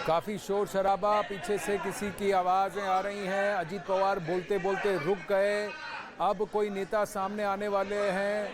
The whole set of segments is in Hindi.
काफी शोर शराबा, पीछे से किसी की आवाजें आ रही हैं। अजीत पवार बोलते बोलते रुक गए। अब कोई नेता सामने आने वाले हैं।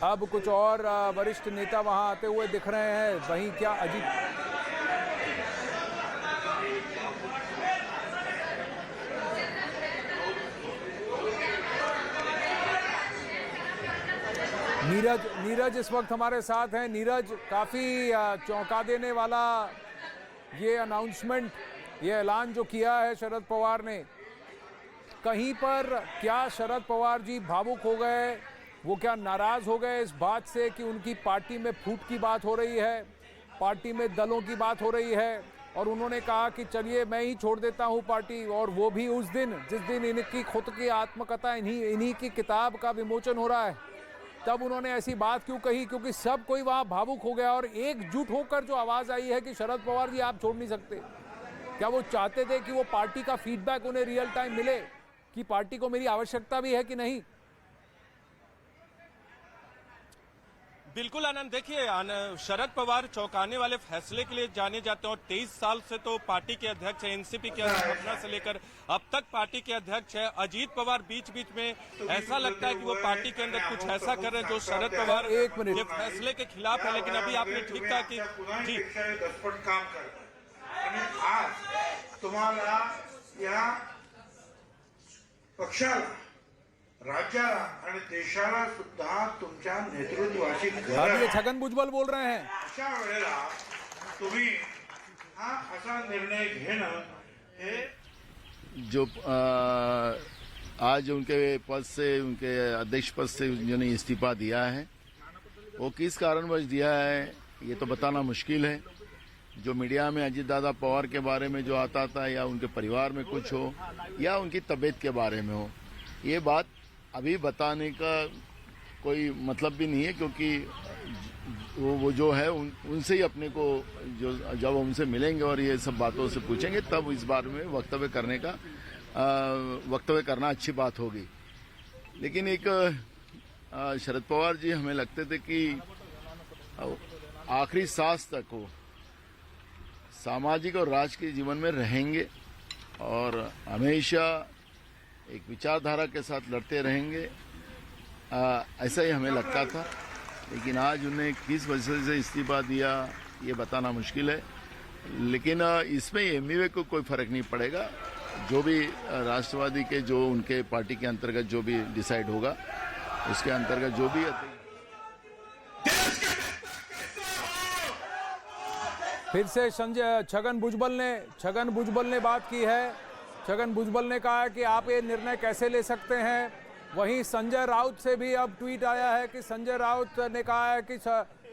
अब कुछ और वरिष्ठ नेता वहां आते हुए दिख रहे हैं। वहीं क्या अजीत नीरज इस वक्त हमारे साथ हैं। नीरज, काफी चौंका देने वाला ये अनाउंसमेंट, ये ऐलान जो किया है शरद पवार ने, कहीं पर क्या शरद पवार जी भावुक हो गए? वो क्या नाराज हो गए इस बात से कि उनकी पार्टी में फूट की बात हो रही है, पार्टी में दलों की बात हो रही है, और उन्होंने कहा कि चलिए मैं ही छोड़ देता हूं पार्टी, और वो भी उस दिन जिस दिन इनकी खुद की आत्मकथा, इन्हीं की किताब का विमोचन हो रहा है, तब उन्होंने ऐसी बात क्यों कही? क्योंकि सब कोई वहां भावुक हो गया और एकजुट होकर जो आवाज आई है कि शरद पवार जी आप छोड़ नहीं सकते। क्या वो चाहते थे कि वो पार्टी का फीडबैक उन्हें रियल टाइम मिले कि पार्टी को मेरी आवश्यकता भी है कि नहीं? बिल्कुल आनंद, देखिए शरद पवार चौंकाने वाले फैसले के लिए जाने जाते हैं और 23 साल से तो पार्टी के अध्यक्ष है, एनसीपी के स्थापना से लेकर अब तक पार्टी के अध्यक्ष है। अजीत पवार बीच बीच में ऐसा लगता है कि वो पार्टी के अंदर कुछ ऐसा कर रहे हैं जो शरद पवार के फैसले के खिलाफ है। लेकिन अभी आपने ठीक कहा कि जी काम कर आज तुम्हाला या पक्षाला, राज्याला आणि देशाला सुद्धा तुमच्या नेतृत्वाची गरज ये छगन भुजबल बोल रहे हैं। अशा वेळेला तुम्ही हा असा निर्णय घेणं हे जो आज उनके पद से, उनके अध्यक्ष पद से जिन्होंने इस्तीफा दिया है, वो किस कारणवश दिया है ये तो बताना मुश्किल है। जो मीडिया में अजीत दादा पवार के बारे में जो आता था, या उनके परिवार में कुछ हो, या उनकी तबीयत के बारे में हो, ये बात अभी बताने का कोई मतलब भी नहीं है, क्योंकि वो जो है उनसे ही अपने को जो जब उनसे मिलेंगे और ये सब बातों से पूछेंगे, तब इस बारे में वक्तव्य करना अच्छी बात होगी। लेकिन एक शरद पवार जी हमें लगते थे कि आखिरी सांस तक वो सामाजिक और राजकीय जीवन में रहेंगे और हमेशा एक विचारधारा के साथ लड़ते रहेंगे, ऐसा ही हमें लगता था। लेकिन आज उन्हें किस वजह से इस्तीफा दिया ये बताना मुश्किल है। लेकिन इसमें एमवीए को कोई फर्क नहीं पड़ेगा। जो भी राष्ट्रवादी के जो उनके पार्टी के अंतर्गत जो भी डिसाइड होगा, उसके अंतर्गत जो भी फिर से छगन भुजबल ने बात की है। छगन भुजबल ने कहा है कि आप ये निर्णय कैसे ले सकते हैं। वहीं संजय राउत से भी अब ट्वीट आया है कि संजय राउत ने कहा है कि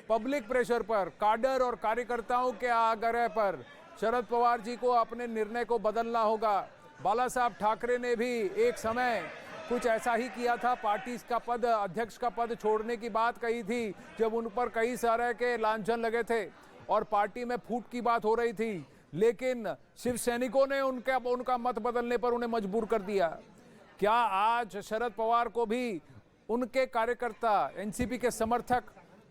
पब्लिक प्रेशर पर, काडर और कार्यकर्ताओं के आग्रह पर शरद पवार जी को अपने निर्णय को बदलना होगा। बाला साहब ठाकरे ने भी एक समय कुछ ऐसा ही किया था, पार्टी का पद, अध्यक्ष का पद छोड़ने की बात कही थी जब उन पर कई सारे के लांछन लगे थे और पार्टी में फूट की बात हो रही थी। लेकिन शिव सैनिकों ने उनका मत बदलने पर उन्हें मजबूर कर दिया। क्या आज शरद पवार को भी उनके कार्यकर्ता, एनसीपी के समर्थक,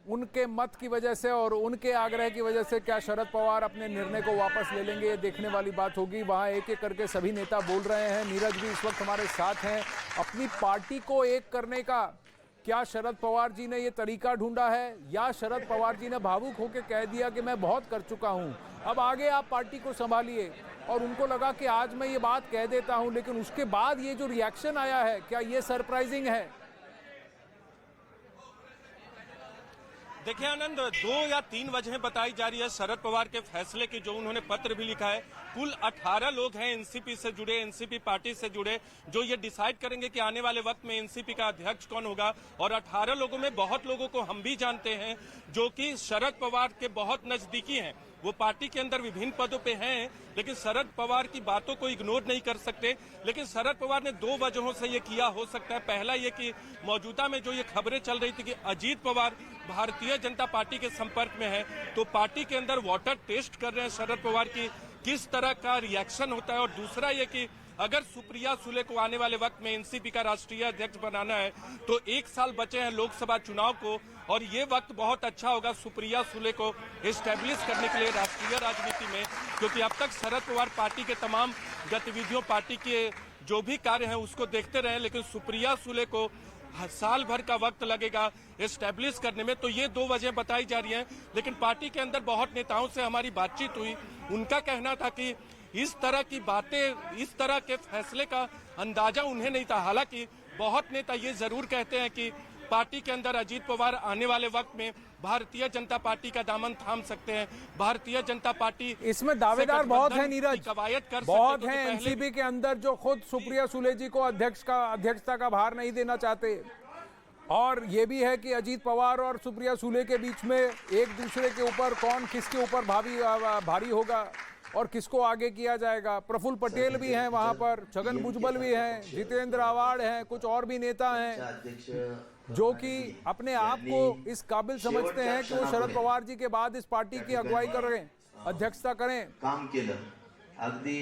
उनके मत की वजह से और उनके आग्रह की वजह से क्या शरद पवार अपने निर्णय को वापस ले लेंगे? ये देखने वाली बात होगी। वहां एक एक करके सभी नेता बोल रहे हैं। नीरज भी इस वक्त हमारे साथ हैं। अपनी पार्टी को एक करने का क्या शरद पवार जी ने ये तरीका ढूंढा है, या शरद पवार जी ने भावुक होकर कह दिया कि मैं बहुत कर चुका हूं, अब आगे आप पार्टी को संभालिए, और उनको लगा कि आज मैं ये बात कह देता हूं, लेकिन उसके बाद ये जो रिएक्शन आया है, क्या ये सरप्राइजिंग है? देखिए आनंद, 2 या 3 वजहें बताई जा रही है शरद पवार के फैसले की, जो उन्होंने पत्र भी लिखा है। कुल 18 लोग हैं एनसीपी से जुड़े, एनसीपी पार्टी से जुड़े, जो ये डिसाइड करेंगे कि आने वाले वक्त में एनसीपी का अध्यक्ष कौन होगा। और 18 लोगों में बहुत लोगों को हम भी जानते हैं जो कि शरद पवार के बहुत नजदीकी हैं। वो पार्टी के अंदर विभिन्न पदों पे हैं, लेकिन शरद पवार की बातों को इग्नोर नहीं कर सकते। लेकिन शरद पवार ने 2 वजहों से ये किया हो सकता है। पहला ये कि मौजूदा में जो ये खबरें चल रही थी कि अजीत पवार भारतीय जनता पार्टी के संपर्क में है, तो पार्टी के अंदर वाटर टेस्ट कर रहे हैं शरद पवार की, किस तरह का रिएक्शन होता है। और दूसरा ये कि अगर सुप्रिया सुले को आने वाले वक्त में एनसीपी का राष्ट्रीय अध्यक्ष बनाना है तो 1 साल बचे हैं लोकसभा चुनाव को, और ये वक्त बहुत अच्छा होगा सुप्रिया सुले को एस्टेब्लिश करने के लिए राष्ट्रीय राजनीति में, क्योंकि अब तक शरद पवार पार्टी के तमाम गतिविधियों, पार्टी के जो भी कार्य हैं उसको देखते रहे, लेकिन सुप्रिया सुले को साल भर का वक्त लगेगा एस्टेब्लिश करने में। तो ये 2 वजह बताई जा रही हैं, लेकिन पार्टी के अंदर बहुत नेताओं से हमारी बातचीत हुई, उनका कहना था कि इस तरह की बातें, इस तरह के फैसले का अंदाजा उन्हें नहीं था। हालांकि बहुत नेता ये जरूर कहते हैं कि पार्टी के अंदर अजीत पवार आने वाले वक्त में भारतीय जनता पार्टी का दामन थाम सकते हैं, भारतीय जनता पार्टी इसमें दावेदार बहुत हैं नीरज, कवायद कर बहुत हैं एनसीपी के अंदर जो खुद सुप्रिया सुले जी को अध्यक्षता का भार नहीं देना चाहते, और ये भी है कि अजीत पवार और सुप्रिया सुले के बीच में एक दूसरे के ऊपर कौन किसके ऊपर भारी होगा और किसको आगे किया जाएगा। प्रफुल्ल पटेल भी हैं वहां पर, छगन भुजबल भी हैं, जितेंद्र आवाड़ हैं, कुछ और भी नेता हैं जो कि अपने आप को इस काबिल समझते हैं कि वो शरद पवार जी के बाद इस पार्टी की अगुवाई करें, अध्यक्षता करें। काम केलं अगदी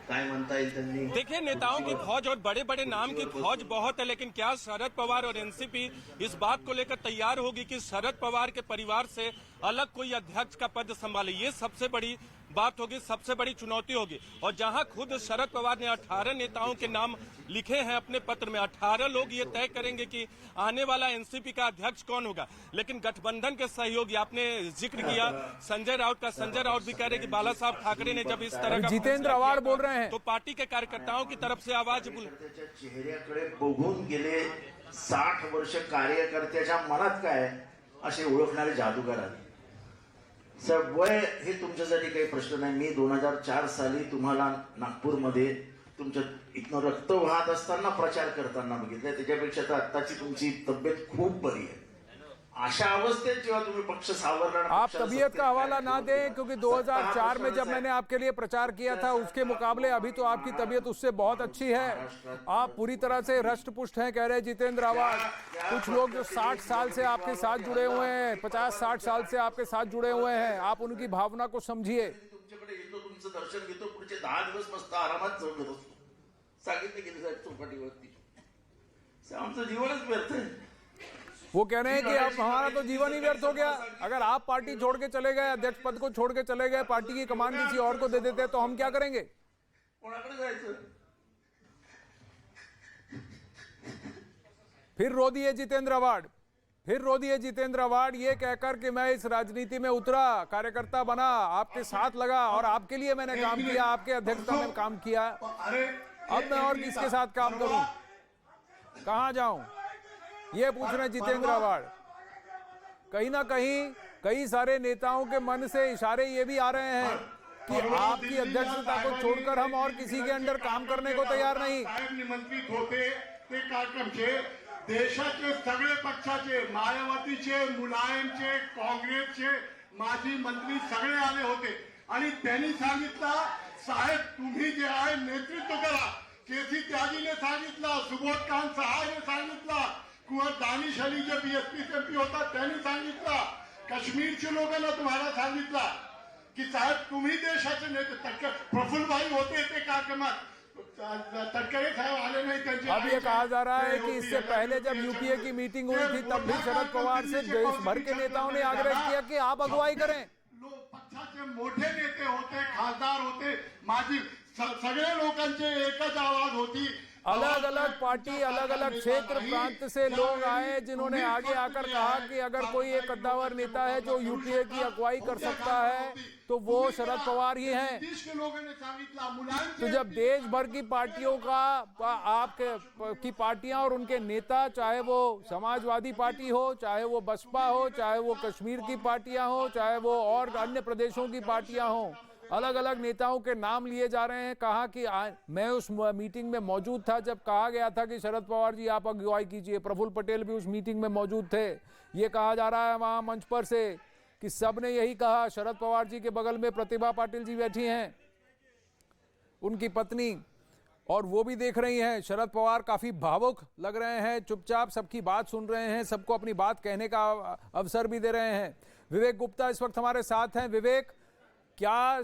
काय म्हणता येईल त्यांनी। देखिए, नेताओं की फौज और बड़े बड़े नाम की फौज बहुत है, लेकिन क्या शरद पवार और एनसीपी इस बात को लेकर तैयार होगी कि शरद पवार के परिवार से अलग कोई अध्यक्ष का पद संभाले? ये सबसे बड़ी बात होगी, सबसे बड़ी चुनौती होगी। और जहां खुद शरद पवार ने 18 नेताओं के नाम लिखे हैं अपने पत्र में, 18 लोग ये तय करेंगे कि आने वाला एनसीपी का अध्यक्ष कौन होगा। लेकिन गठबंधन के सहयोगी, आपने जिक्र किया संजय राउत का, संजय राउत भी कह रहे कि बाला साहब ठाकरे ने जब इस तरह का जितेंद्र आवाड़ बोल रहे हैं तो पार्टी के कार्यकर्ताओं की तरफ से आवाज त्याच्या चेहऱ्याकडे बघून गेले 60 वर्ष कार्यकर्त्याच्या मनात काय असे ओळखणारे जादूगार आले। सर, वय हे तुमच्यासाठी काही प्रश्न नाही। मी 2004 साली तुम्हाला नागपूरमध्ये तुमच्या इथनं रक्त वाहत असताना प्रचार करताना बघितलं, त्याच्यापेक्षा तर आत्ताची तुमची तब्येत खूप बरी आहे। अशा अवस्थेत जेव्हा तुम्ही पक्ष सावरला, आप तबीयत का हवाला ना दें, क्योंकि 2004 में जब मैंने आपके लिए प्रचार किया था उसके मुकाबले अभी तो आपकी तबीयत उससे बहुत अच्छी है। आप पूरी तरह से हृष्ट-पुष्ट हैं, कह रहे जितेंद्र आवाड़। कुछ लोग जो 60 साल से आपके साथ जुड़े हुए हैं, 50-60 साल से आपके साथ जुड़े हुए हैं, आप उनकी भावना को समझिए। तुमच्याकडे येतो, तुमचं दर्शन घेतो, पुढचे 10 दिवस मस्त आरामात जगत असतो। सांगितलं गेलं साहेब चौपाटीवरती, आमचं जीवनच व्यर्थ आहे। वो कह रहे हैं कि अब हमारा तो जीवन ही व्यर्थ हो गया। अगर आप पार्टी छोड़ के चले गए, अध्यक्ष पद को छोड़ के चले गए, पार्टी की कमान किसी और को दे देते तो हम क्या करेंगे? कोणाकडे जायचं? फिर रो दिए जितेंद्र आवाड़, फिर रो दिए जितेंद्र आवाड़ ये कहकर कि मैं इस राजनीति में उतरा, कार्यकर्ता बना, आपके साथ लगा और आपके लिए मैंने काम किया, आपके अध्यक्षता में काम किया। अब मैं और किसके साथ काम करूं, कहां जाऊं, ये पूछ रहे जितेंद्र आवाड़। कहीं ना कहीं कई सारे नेताओं के मन से इशारे ये भी आ रहे हैं कि आपकी अध्यक्षता को छोड़कर हम और किसी के अंडर काम करने को तैयार नहीं। निमंत्रित होते ते कार्यक्रमचे देशाचे सगळे पक्षाचे, मायावतीचे, मुलायमचे, काँग्रेसचे माजी मंत्री सगळे आले होते आणि त्यांनी सांगितलं, साहेब तुम्ही जे आहे नेतृत्व करा। केसी त्यागीने सांगितलं, सुबोध कांत सहायने सांगितलं, कुंवर दानिश अली जे बीएसपी एमपी होता त्यांनी सांगितलं, काश्मीरच्या लोकांना तुम्हाला सांगितलं की साहेब तुम्ही देशाचे नेते। प्रफुल्ल भाई होते ते कार्यक्रमात, तटकरे साहब आले नहीं। अब ये कहा जा रहा है कि इससे पहले जब यूपीए की मीटिंग हुई थी तब भी शरद पवार से देश भर के नेताओं ने आग्रह किया कि आप अगुवाई करें। पक्षाचे मोठे नेते होते, खासदार होते, माजी सगळे लोकांचे एकच आवाज होती। अलग अलग पार्टी, अलग अलग क्षेत्र प्रांत से लोग आए जिन्होंने आगे आकर कहा कि अगर कोई एक कद्दावर नेता है जो यूपीए की अगुवाई कर सकता है तो वो शरद पवार ही हैं। तो जब देश भर की पार्टियों का, आपके की पार्टियां और उनके नेता, चाहे वो समाजवादी पार्टी हो, चाहे वो बसपा हो, चाहे वो कश्मीर की पार्टियां हो, चाहे वो और अन्य प्रदेशों की पार्टियां हो, अलग अलग नेताओं के नाम लिए जा रहे हैं। कहा कि मैं उस मीटिंग में मौजूद था जब कहा गया था कि शरद पवार जी आप अगुवाई कीजिए। प्रफुल्ल पटेल भी उस मीटिंग में मौजूद थे। ये कहा जा रहा है वहां मंच पर से कि सब ने यही कहा। शरद पवार जी के बगल में प्रतिभा पाटिल जी बैठी हैं, उनकी पत्नी, और वो भी देख रही हैं। शरद पवार काफी भावुक लग रहे हैं, चुपचाप सबकी बात सुन रहे हैं, सबको अपनी बात कहने का अवसर भी दे रहे हैं। विवेक गुप्ता इस वक्त हमारे साथ हैं। विवेक, क्या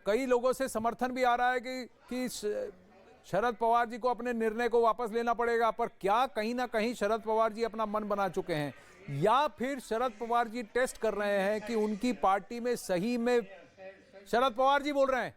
कई लोगों से समर्थन भी आ रहा है कि शरद पवार जी को अपने निर्णय को वापस लेना पड़ेगा। पर क्या कहीं ना कहीं शरद पवार जी अपना मन बना चुके हैं, या फिर शरद पवार जी टेस्ट कर रहे हैं कि उनकी पार्टी में सही में शरद पवार जी बोल रहे हैं